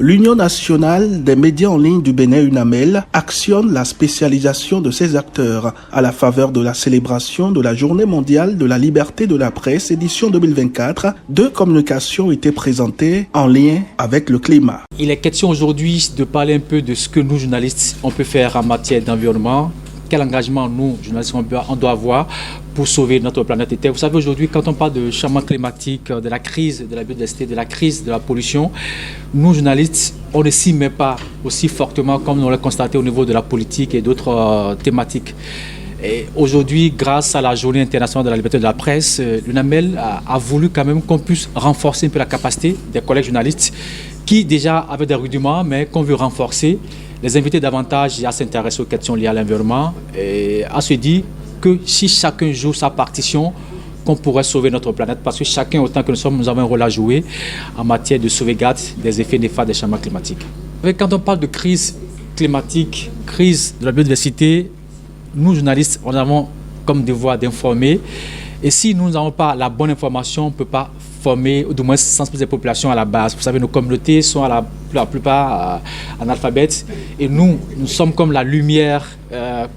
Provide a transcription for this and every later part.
l'Union nationale des médias en ligne du Bénin, UNAMEL, actionne la spécialisation de ses acteurs à la faveur de la célébration de la Journée mondiale de la liberté de la presse, édition 2024. Deux communications étaient présentées en lien avec le climat. Il est question aujourd'hui de parler un peu de ce que nous, journalistes, on peut faire en matière d'environnement. Quel engagement nous, journalistes, on doit avoir pour sauver notre planète Terre. Vous savez, aujourd'hui, quand on parle de changement climatique, de la crise de la biodiversité, de la crise de la pollution, nous, journalistes, on ne s'y met pas aussi fortement comme on l'a constaté au niveau de la politique et d'autres thématiques. Et aujourd'hui, grâce à la Journée internationale de la liberté de la presse, l'UNAMEL a voulu quand même qu'on puisse renforcer un peu la capacité des collègues journalistes qui déjà avaient des rudiments, mais qu'on veut renforcer, les inviter davantage à s'intéresser aux questions liées à l'environnement et à se dire que si chacun joue sa partition, qu'on pourrait sauver notre planète, parce que chacun, autant que nous sommes, nous avons un rôle à jouer en matière de sauvegarde des effets néfastes des changements climatiques. Quand on parle de crise climatique, crise de la biodiversité, nous, journalistes, on avons comme devoir d'informer. Et si nous n'avons pas la bonne information, on ne peut pas former, ou du moins sensibiliser les populations à la base. Vous savez, nos communautés sont la plupart analphabètes. Et nous sommes comme la lumière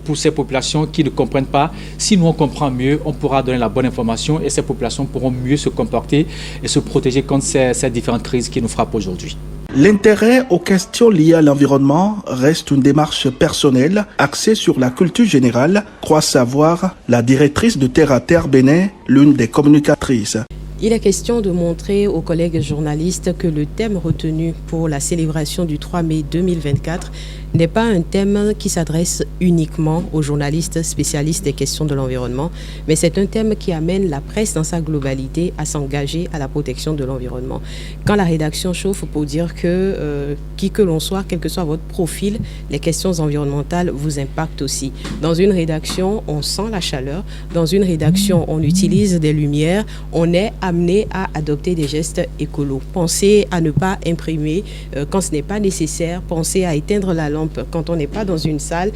pour ces populations qui ne comprennent pas. Si nous, on comprend mieux, on pourra donner la bonne information et ces populations pourront mieux se comporter et se protéger contre ces différentes crises qui nous frappent aujourd'hui. L'intérêt aux questions liées à l'environnement reste une démarche personnelle axée sur la culture générale, croit savoir la directrice de Terre à Terre Bénin, l'une des communicatrices. Il est question de montrer aux collègues journalistes que le thème retenu pour la célébration du 3 mai 2024 n'est pas un thème qui s'adresse uniquement aux journalistes spécialistes des questions de l'environnement, mais c'est un thème qui amène la presse dans sa globalité à s'engager à la protection de l'environnement. Quand la rédaction chauffe pour dire que qui que l'on soit, quel que soit votre profil, les questions environnementales vous impactent aussi. Dans une rédaction, on sent la chaleur. Dans une rédaction, on utilise des lumières. On est amené à adopter des gestes écolos. Pensez à ne pas imprimer quand ce n'est pas nécessaire. Pensez à éteindre la lampe quand on n'est pas dans une salle.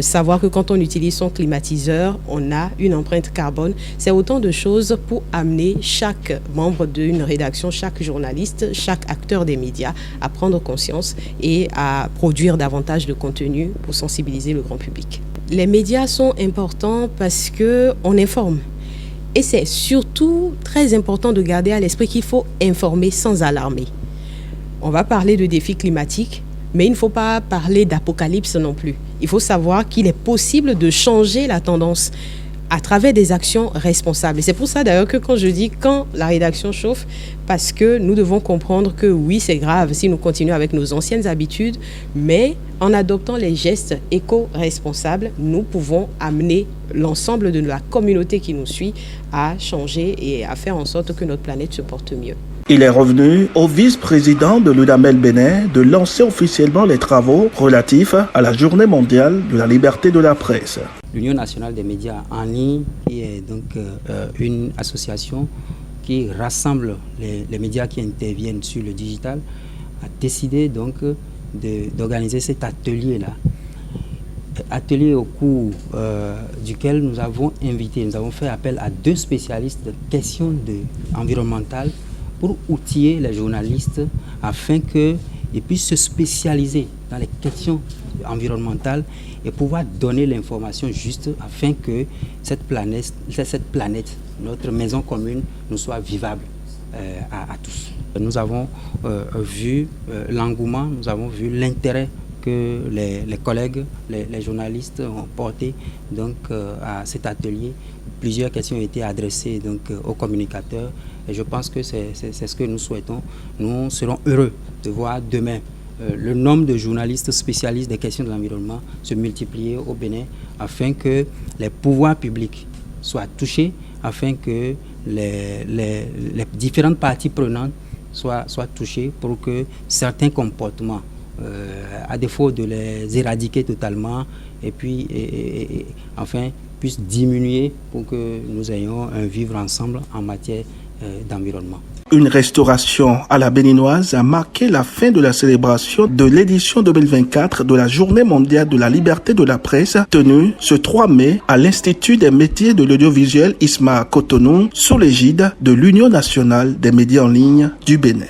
Savoir que quand on utilise son climatiseur, on a une empreinte carbone. C'est autant de choses pour amener chaque membre d'une rédaction, chaque journaliste, chaque acteur des médias à prendre conscience et à produire davantage de contenu pour sensibiliser le grand public. Les médias sont importants parce qu'on informe. Et c'est surtout très important de garder à l'esprit qu'il faut informer sans alarmer. On va parler de défis climatiques, mais il ne faut pas parler d'apocalypse non plus. Il faut savoir qu'il est possible de changer la tendance à travers des actions responsables. Et c'est pour ça d'ailleurs que quand je dis quand la rédaction chauffe, parce que nous devons comprendre que oui, c'est grave si nous continuons avec nos anciennes habitudes, mais en adoptant les gestes éco-responsables, nous pouvons amener l'ensemble de la communauté qui nous suit à changer et à faire en sorte que notre planète se porte mieux. Il est revenu au vice-président de l'UNAMEL Bénin de lancer officiellement les travaux relatifs à la Journée mondiale de la liberté de la presse. L'Union nationale des médias en ligne, qui est donc une association qui rassemble les médias qui interviennent sur le digital, a décidé donc d'organiser cet atelier-là. Atelier au cours duquel nous avons fait appel à deux spécialistes de questions environnementales pour outiller les journalistes afin qu'ils puissent se spécialiser dans les questions environnementales et pouvoir donner l'information juste afin que cette planète, notre maison commune, nous soit vivable à tous. Nous avons vu l'engouement, nous avons vu l'intérêt que les collègues, les journalistes ont porté donc, à cet atelier. Plusieurs questions ont été adressées donc, aux communicateurs et je pense que c'est ce que nous souhaitons. Nous serons heureux de voir demain le nombre de journalistes spécialistes des questions de l'environnement se multiplier au Bénin afin que les pouvoirs publics soient touchés, afin que les différentes parties prenantes soient touchées pour que certains comportements, à défaut de les éradiquer totalement, et puis enfin puissent diminuer pour que nous ayons un vivre ensemble en matière d'environnement. Une restauration à la béninoise a marqué la fin de la célébration de l'édition 2024 de la Journée mondiale de la liberté de la presse tenue ce 3 mai à l'Institut des métiers de l'audiovisuel ISMA à Cotonou sous l'égide de l'Union nationale des médias en ligne du Bénin.